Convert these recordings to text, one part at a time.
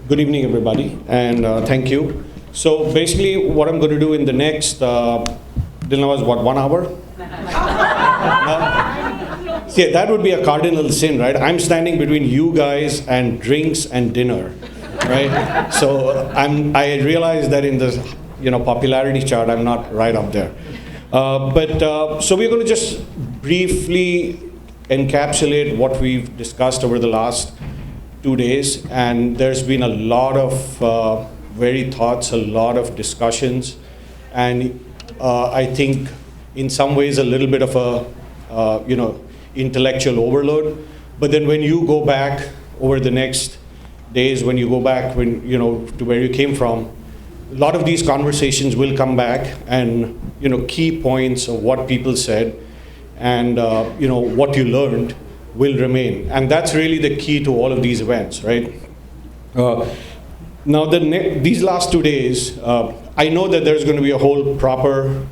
Good evening, everybody, and thank you. So basically, what I'm going to do in the next, dinner was what, 1 hour? See, that would be a cardinal sin, right? I'm standing between you guys and drinks and dinner, right? So I realize that in the popularity chart, I'm not right up there. So we're going to just briefly encapsulate what we've discussed over the last 2 days, and there's been a lot of varied thoughts, a lot of discussions, and I think in some ways a little bit of a intellectual overload. But then when you go back over the next days, when you go back to where you came from, a lot of these conversations will come back, and key points of what people said and what you learned will remain. And that's really the key to all of these events, right? Now, these last 2 days, I know that there's going to be a whole proper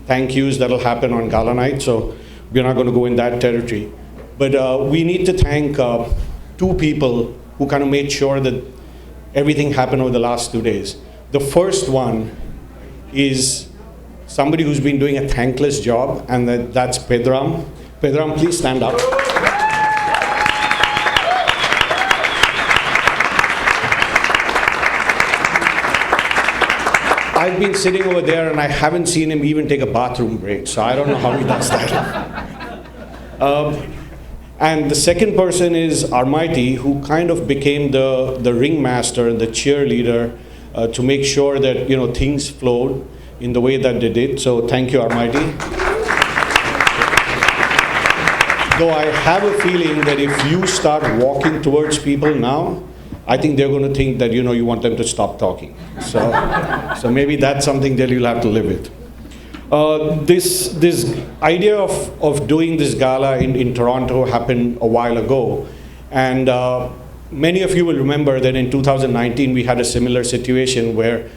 thank yous that'll happen on Gala night, so we're not going to go in that territory. But we need to thank 2 people who kind of made sure that everything happened over the last 2 days. The first one is somebody who's been doing a thankless job, and that's Pedram. Pedram, please stand up. I've been sitting over there and I haven't seen him even take a bathroom break, so I don't know how he does that. And the second person is Armighty, who kind of became the ringmaster and the cheerleader to make sure that things flowed in the way that they did. So thank you, Armighty. Though I have a feeling that if you start walking towards people now, I think they're going to think that you want them to stop talking. So maybe that's something that you'll have to live with. This idea of doing this gala in Toronto happened a while ago, and many of you will remember that in 2019 we had a similar situation where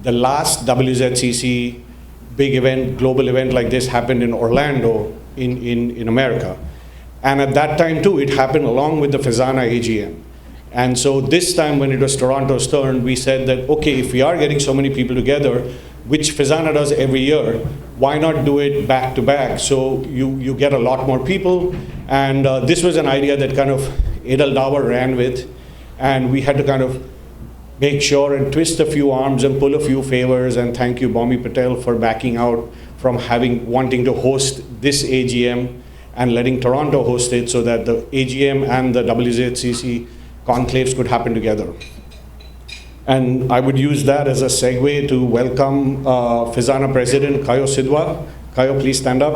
the last WZCC big event, global event like this happened in Orlando in America. And at that time too, it happened along with the Fazana AGM. And so this time when it was Toronto's turn, we said that, okay, if we are getting so many people together, which Fazana does every year, why not do it back to back? So you get a lot more people. And this was an idea that kind of Edel Davar ran with. And we had to kind of make sure and twist a few arms and pull a few favors. And thank you, Bombi Patel, for backing out from wanting to host this AGM and letting Toronto host it so that the AGM and the WZCC conclaves could happen together. And I would use that as a segue to welcome Fazana President Kayo Sidwa. Kayo, please stand up.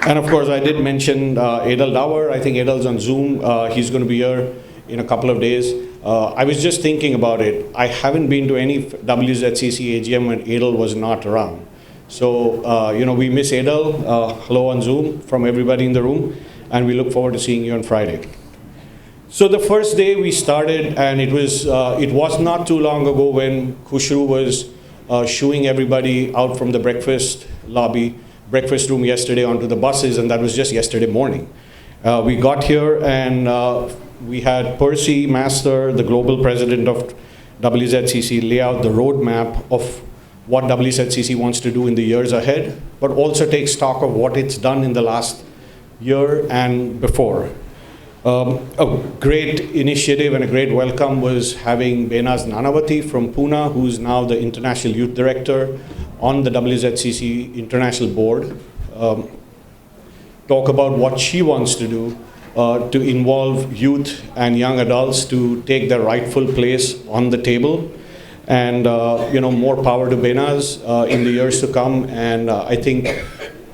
And of course, I did mention Edel Davar. I think Edel's on Zoom. He's going to be here in a couple of days. I was just thinking about it. I haven't been to any WZCC AGM when Edel was not around. So, we miss Edel. Hello on Zoom from everybody in the room, and we look forward to seeing you on Friday. So the first day we started, and it was not too long ago when Khushru was shooing everybody out from the breakfast room yesterday onto the buses, and that was just yesterday morning. We got here, and we had Percy Master, the global president of WZCC, lay out the roadmap of what WZCC wants to do in the years ahead, but also take stock of what it's done in the last year and before. A great initiative and a great welcome was having Benaz Nanavati from Pune, who's now the International Youth Director on the WZCC International Board, talk about what she wants to do to involve youth and young adults to take their rightful place on the table. And more power to Benaz in the years to come. And I think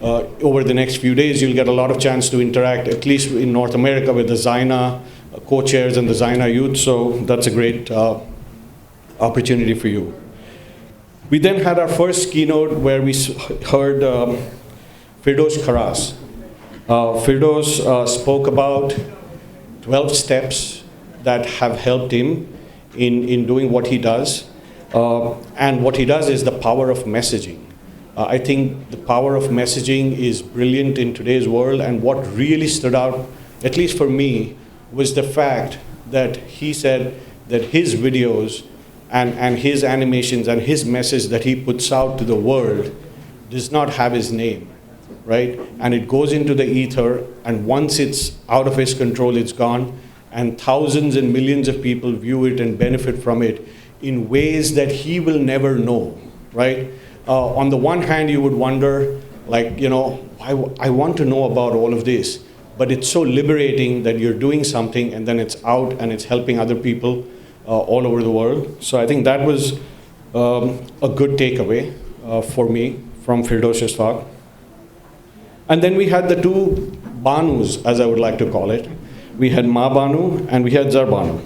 over the next few days, you'll get a lot of chance to interact, at least in North America, with the Zaina co-chairs and the Zaina youth. So that's a great opportunity for you. We then had our first keynote where we heard Firdos Kharas. Firdos spoke about 12 steps that have helped him in doing what he does. And what he does is the power of messaging. I think the power of messaging is brilliant in today's world, and what really stood out, at least for me, was the fact that he said that his videos and his animations and his message that he puts out to the world does not have his name, right? And it goes into the ether, and once it's out of his control, it's gone, and thousands and millions of people view it and benefit from it in ways that he will never know, right? On the one hand, you would wonder, like, I want to know about all of this, but it's so liberating that you're doing something and then it's out and it's helping other people all over the world. So I think that was a good takeaway for me from Firdaus talk. And then we had the two Banus, as I would like to call it. We had Ma Banu and we had Zar Banu.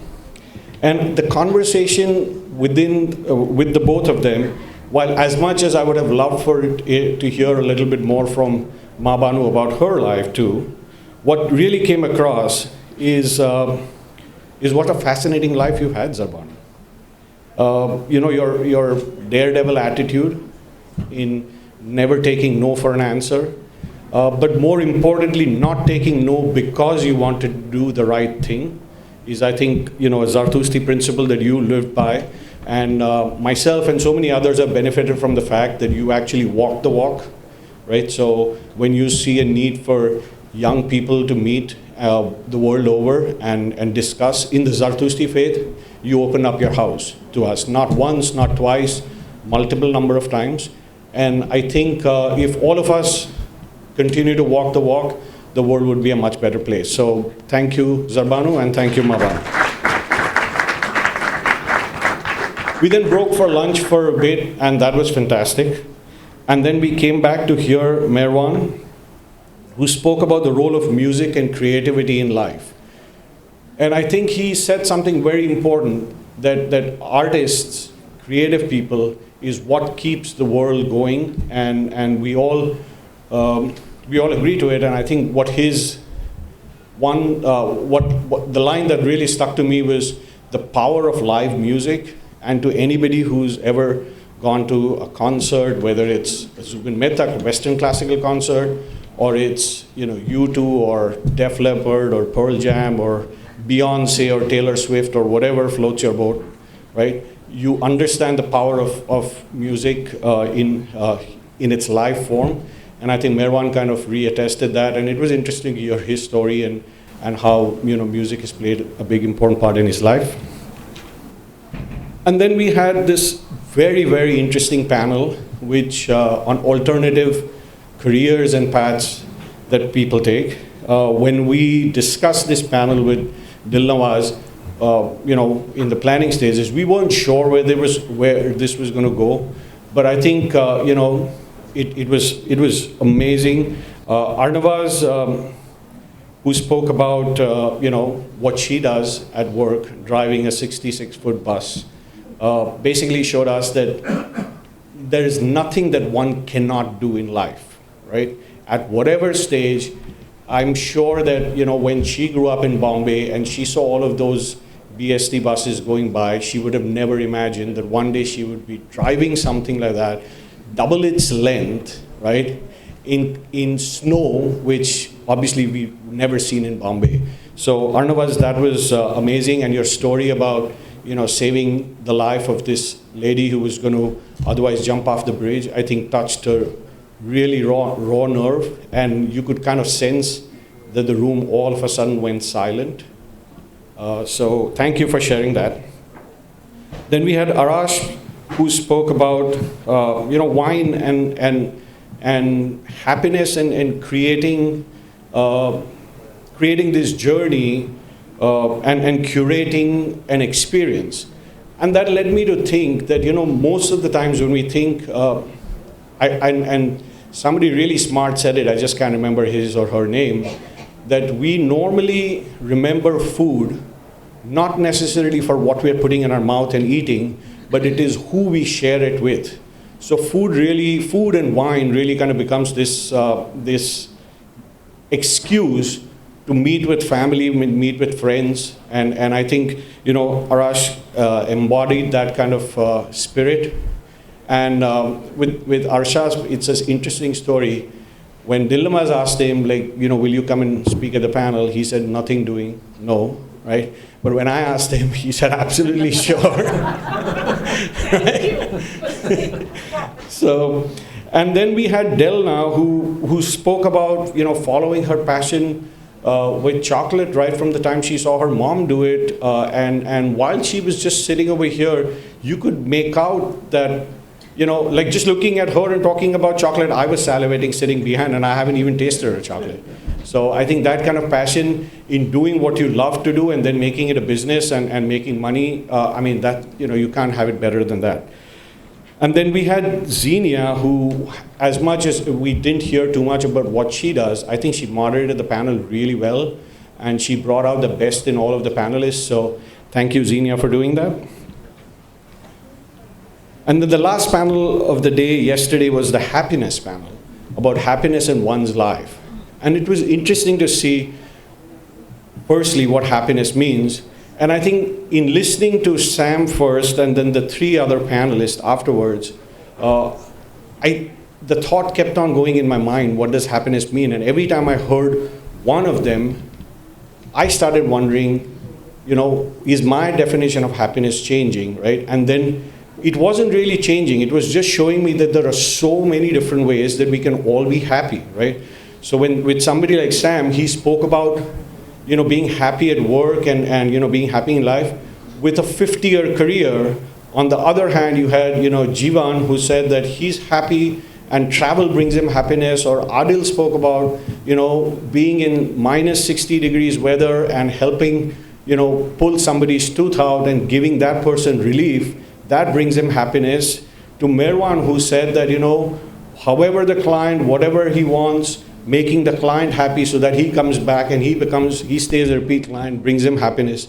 And the conversation with the both of them, while as much as I would have loved for it to hear a little bit more from Ma Banu about her life too, what really came across is what a fascinating life you had, Zar Banu. Your daredevil attitude in never taking no for an answer, but more importantly, not taking no because you want to do the right thing, is, I think, a Zartusti principle that you lived by. And myself and so many others have benefited from the fact that you actually walk the walk, right? So when you see a need for young people to meet the world over and discuss in the Zartusti faith, you open up your house to us, not once, not twice, multiple number of times. And I think if all of us continue to walk the walk, the world would be a much better place. So thank you, Zar Banu, and thank you, Ma Banu. We then broke for lunch for a bit, and that was fantastic. And then we came back to hear Merwan, who spoke about the role of music and creativity in life. And I think he said something very important, that artists, creative people, is what keeps the world going, and we all agree to it. And I think what the line that really stuck to me was the power of live music. And to anybody who's ever gone to a concert, whether it's a Zubin Mehta Western classical concert, or it's U2 or Def Leppard or Pearl Jam or Beyonce or Taylor Swift or whatever floats your boat, right? You understand the power of music in its live form. And I think Merwan kind of reattested that, and it was interesting to hear his story and how music has played a big important part in his life. And then we had this very, very interesting panel, which on alternative careers and paths that people take. When we discussed this panel with Dilnawaz, in the planning stages, we weren't sure where this was going to go, but I think it was amazing. Arnavaz, who spoke about what she does at work, driving a 66-foot bus. Basically showed us that there is nothing that one cannot do in life, right? At whatever stage, I'm sure that, when she grew up in Bombay and she saw all of those BST buses going by, she would have never imagined that one day she would be driving something like that, double its length, right? In snow, which obviously we've never seen in Bombay. So Arnavaz, that was amazing, and your story about saving the life of this lady who was going to otherwise jump off the bridge, I think touched her really raw nerve, and you could kind of sense that the room all of a sudden went silent. So thank you for sharing that. Then we had Arash, who spoke about wine and happiness and creating this journey. And curating an experience. And that led me to think that, most of the times when we think, and somebody really smart said it, I just can't remember his or her name, that we normally remember food, not necessarily for what we're putting in our mouth and eating, but it is who we share it with. So food and wine really kind of becomes this excuse to meet with family, meet with friends, and I think Arash embodied that kind of spirit. And with Arshad's, it's an interesting story. When Dillamaz asked him, like, will you come and speak at the panel? He said, nothing doing, no, right? But when I asked him, he said, absolutely sure. So, and then we had Del now, who spoke about, following her passion with chocolate right from the time she saw her mom do it. And while she was just sitting over here, you could make out that, like just looking at her and talking about chocolate, I was salivating sitting behind, and I haven't even tasted her chocolate. So I think that kind of passion in doing what you love to do and then making it a business and making money, that, you can't have it better than that. And then we had Xenia, who, as much as we didn't hear too much about what she does, I think she moderated the panel really well, and she brought out the best in all of the panelists. So thank you, Xenia, for doing that. And then the last panel of the day yesterday was the happiness panel, about happiness in one's life. And it was interesting to see, firstly, what happiness means. And I think in listening to Sam first and then the three other panelists afterwards, the thought kept on going in my mind, what does happiness mean? And every time I heard one of them, I started wondering, is my definition of happiness changing, right? And then it wasn't really changing. It was just showing me that there are so many different ways that we can all be happy, right? So with somebody like Sam, he spoke about, being happy at work and being happy in life with a 50-year career. On the other hand, you had, Jivan, who said that he's happy and travel brings him happiness. Or Adil spoke about, being in minus 60 degrees weather and helping, pull somebody's tooth out and giving that person relief. That brings him happiness. To Merwan, who said that, however the client, whatever he wants, making the client happy so that he comes back and he stays a repeat client, brings him happiness.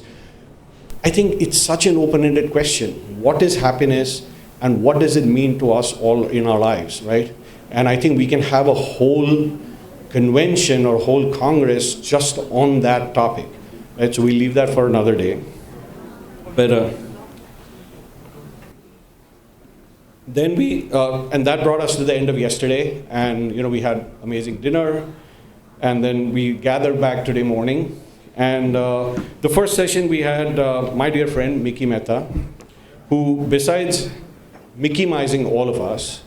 I think it's such an open-ended question. What is happiness and what does it mean to us all in our lives, right? And I think we can have a whole convention or whole Congress just on that topic, right? So we leave that for another day. But then and that brought us to the end of yesterday, and we had amazing dinner, and then we gathered back today morning. And the first session we had my dear friend Mickey Mehta, who, besides Mickey-mizing all of us,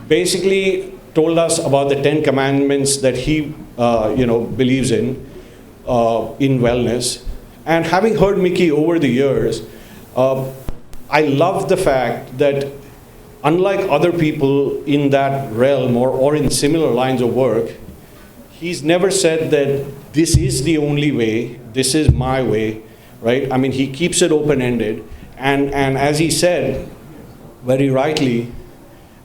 basically told us about the 10 commandments that he believes in wellness. And having heard Mickey over the years, I love the fact that unlike other people in that realm or in similar lines of work, he's never said that this is the only way, this is my way, right? I mean, he keeps it open-ended. And as he said, very rightly,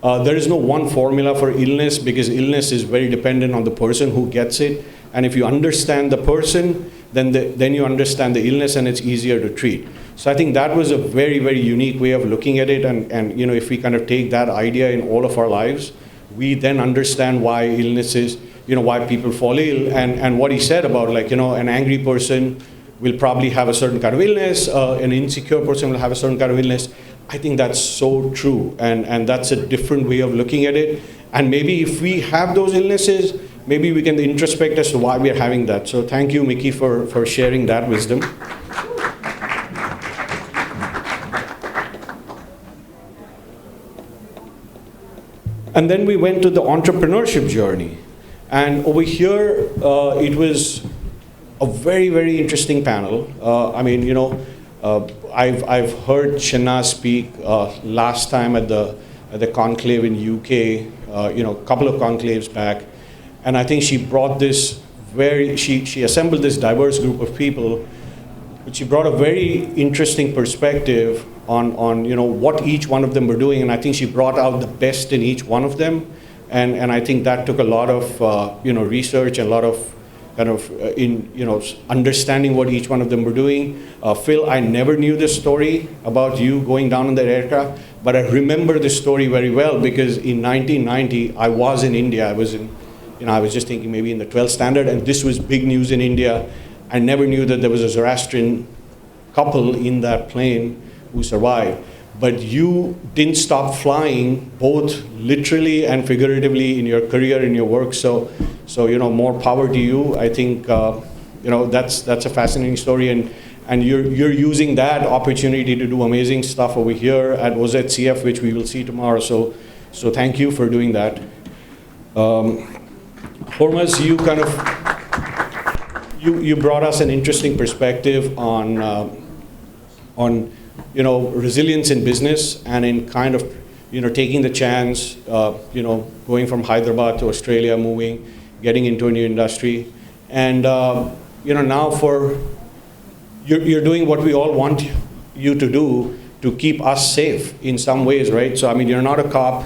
there is no one formula for illness, because illness is very dependent on the person who gets it. And if you understand the person, then you understand the illness, and it's easier to treat. So I think that was a very, very unique way of looking at it. And if we kind of take that idea in all of our lives, we then understand why illnesses, why people fall ill. And what he said about, an angry person will probably have a certain kind of illness, an insecure person will have a certain kind of illness. I think that's so true. And that's a different way of looking at it. And maybe if we have those illnesses, maybe we can introspect as to why we are having that. So thank you, Mickey, for sharing that wisdom. And then we went to the entrepreneurship journey. And over here, it was a very, very interesting panel. I've heard Shanna speak last time at the conclave in UK, a couple of conclaves back. And I think she brought this she assembled this diverse group of people, but she brought a very interesting perspective on what each one of them were doing. And I think she brought out the best in each one of them. And I think that took a lot of research and a lot of understanding what each one of them were doing. Phil, I never knew this story about you going down in that aircraft, but I remember this story very well because in 1990, I was in India. I was just thinking maybe in the 12th standard, and this was big news in India. I never knew that there was a Zoroastrian couple in that plane who survived. but you didn't stop flying, both literally and figuratively in your career, in your work. So more power to you. I think that's a fascinating story, and you're using that opportunity to do amazing stuff over here at OZCF, which we will see tomorrow. So thank you for doing that. Hormuz, you brought us an interesting perspective on resilience in business and in kind of taking the chance, going from Hyderabad to Australia, moving, getting into a new industry, and now you're doing what we all want you to do to keep us safe in some ways, right? So I mean, you're not a cop,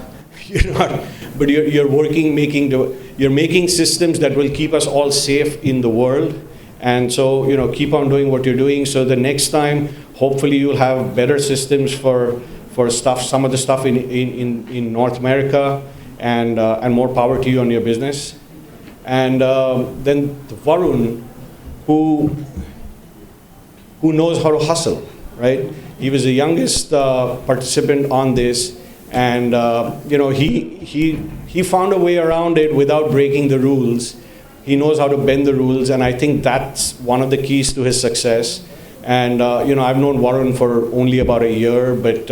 but you're working, you're making systems that will keep us all safe in the world. And so, keep on doing what you're doing. So the next time, hopefully you'll have better systems for some of the stuff in North America, and more power to you on your business. And then Varun, who knows how to hustle, right? He was the youngest participant on this, and he found a way around it without breaking the rules. He knows how to bend the rules, and I think that's one of the keys to his success. And I've known Varun for only about a year, but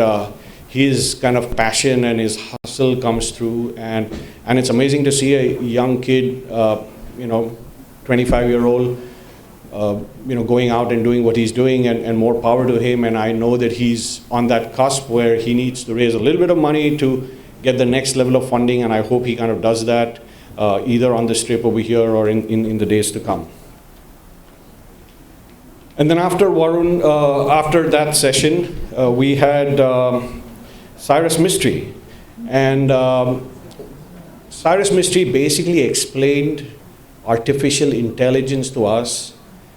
his kind of passion and his hustle comes through, and it's amazing to see a young kid, 25-year-old, going out and doing what he's doing, and more power to him. And I know that he's on that cusp where he needs to raise a little bit of money to get the next level of funding, and I hope he kind of does that, either on this trip over here or in the days to come. And then after Varun, after that session, we had Cyrus Mistry. And Cyrus Mistry basically explained artificial intelligence to us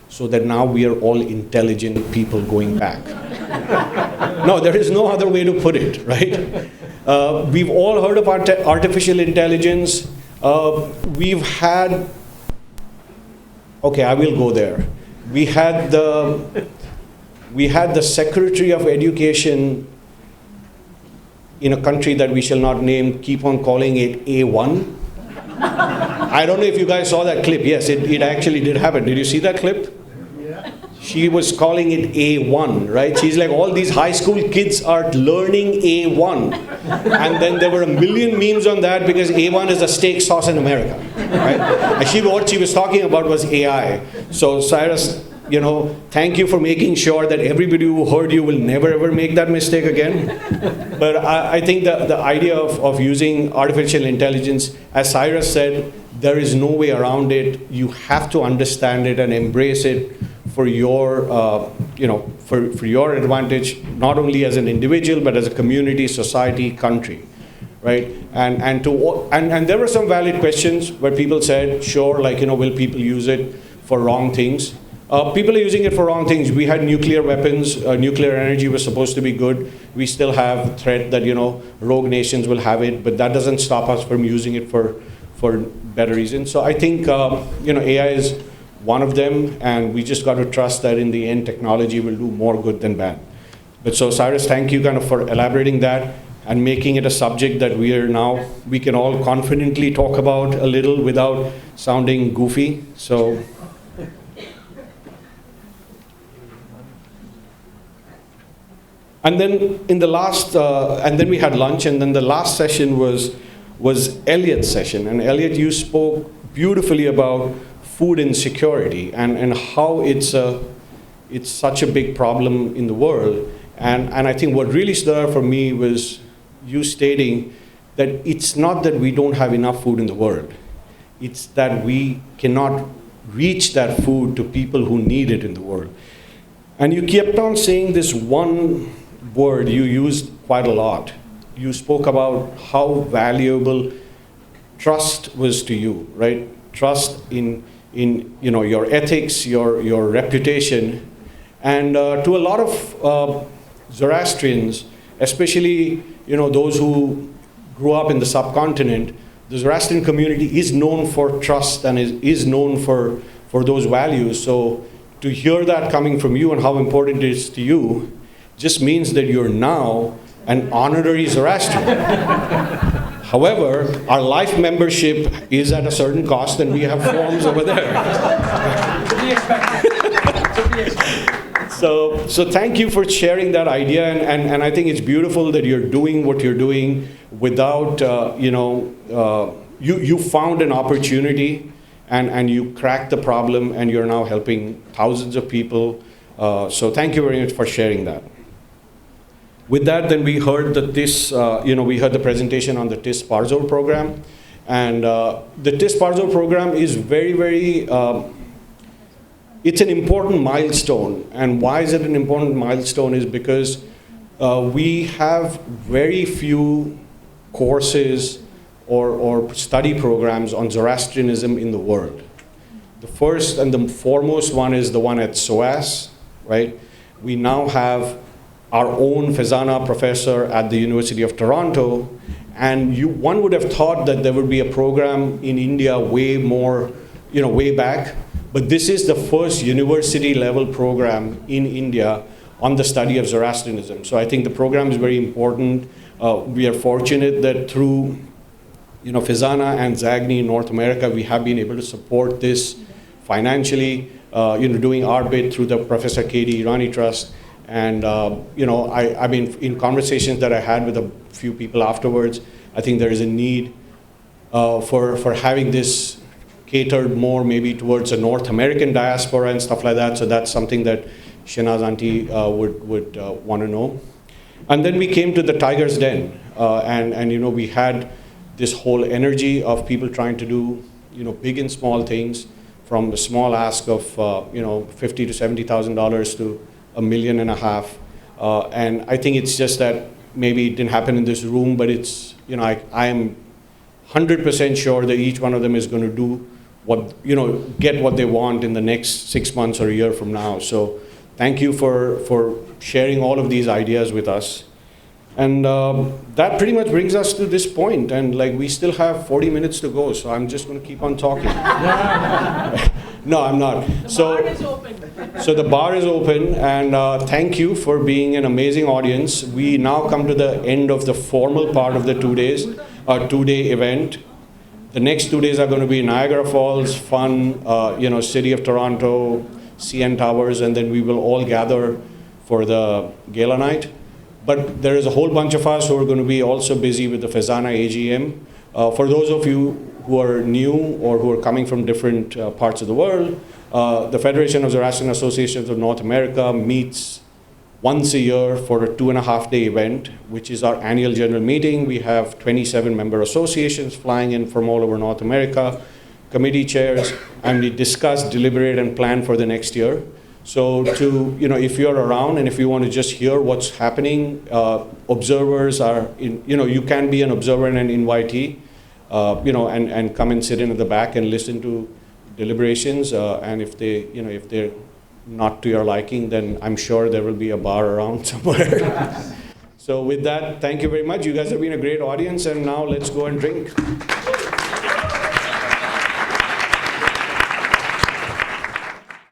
so that now we are all intelligent people going back. No, there is no other way to put it, right? We've all heard of artificial intelligence. We've had, okay, I will go there. We had the Secretary of Education in a country that we shall not name keep on calling it A1. I don't know if you guys saw that clip. Yes, it actually did happen. Did you see that clip? Yeah. She was calling it A1, right? She's like, all these high school kids are learning A1. And then there were a million memes on that because A1 is a steak sauce in America, right? Actually, what she was talking about was AI. So Cyrus, thank you for making sure that everybody who heard you will never ever make that mistake again. But I think the idea of using artificial intelligence, as Cyrus said, there is no way around it. You have to understand it and embrace it for your, for your advantage, not only as an individual, but as a community, society, country, right? And there were some valid questions where people said, sure, will people use it for wrong things? People are using it for wrong things. We had nuclear weapons. Nuclear energy was supposed to be good. We still have the threat that, rogue nations will have it, but that doesn't stop us from using it for better reasons. So I think, AI is one of them, and we just got to trust that in the end, technology will do more good than bad. But so Cyrus, thank you for elaborating that and making it a subject that we can all confidently talk about a little without sounding goofy. So. And then in the last, and then we had lunch, and then the last session was Elliot's session. And Elliot, you spoke beautifully about food insecurity and how it's such a big problem in the world. And I think what really stood out for me was you stating that it's not that we don't have enough food in the world. It's that we cannot reach that food to people who need it in the world. And you kept on saying this one word you used quite a lot. You spoke about how valuable trust was to you, right? Trust in your ethics, your reputation, and to a lot of Zoroastrians, especially those who grew up in the subcontinent, the Zoroastrian community is known for trust and is known for those values. So to hear that coming from you and how important it is to you just means that you're now an honorary Zoroastrian. However, our life membership is at a certain cost, and we have forms over there. To be expected. So thank you for sharing that idea, and I think it's beautiful that you're doing what you're doing without, you found an opportunity, and you cracked the problem, and you're now helping thousands of people. So thank you very much for sharing that. With that, then we heard that we heard the presentation on the TIS Parzol program. And the TIS Parzol program is very, very, it's an important milestone. And why is it an important milestone is because we have very few courses or study programs on Zoroastrianism in the world. The first and the foremost one is the one at SOAS, right? We now have our own Fezana professor at the University of Toronto, and one would have thought that there would be a program in India way more, way back, but this is the first university level program in India on the study of Zoroastrianism. So I think the program is very important. We are fortunate that through Fezana and Zagni in North America, we have been able to support this financially, doing our bit through the Professor K.D. Irani Trust. And, I mean, in conversations that I had with a few people afterwards, I think there is a need for having this catered more maybe towards a North American diaspora and stuff like that. So that's something that Shinaz Auntie would want to know. And then we came to the Tiger's Den, and we had this whole energy of people trying to do, big and small things, from the small ask of, $50,000 to $70,000 to $1.5 million. And I think it's just that maybe it didn't happen in this room, but it's, I am 100% sure that each one of them is going to do get what they want in the next 6 months or a year from now. So thank you for sharing all of these ideas with us. And that pretty much brings us to this point. And we still have 40 minutes to go, so I'm just going to keep on talking. No, I'm not. The bar is open. So the bar is open, and thank you for being an amazing audience. We now come to the end of the formal part of the 2 days, two-day event. The next 2 days are going to be Niagara Falls, fun, City of Toronto, CN Towers, and then we will all gather for the gala night. But there is a whole bunch of us who are going to be also busy with the Fezana AGM. For those of you who are new or who are coming from different parts of the world, the Federation of Zoroastrian Associations of North America meets once a year for a 2.5-day event, which is our annual general meeting. We have 27 member associations flying in from all over North America, committee chairs, and we discuss, deliberate, and plan for the next year. So if you're around and if you want to just hear what's happening, observers are you can be an observer and an invitee, and come and sit in at the back and listen to deliberations. And if they're not to your liking, then I'm sure there will be a bar around somewhere. So with that, thank you very much. You guys have been a great audience, and now let's go and drink.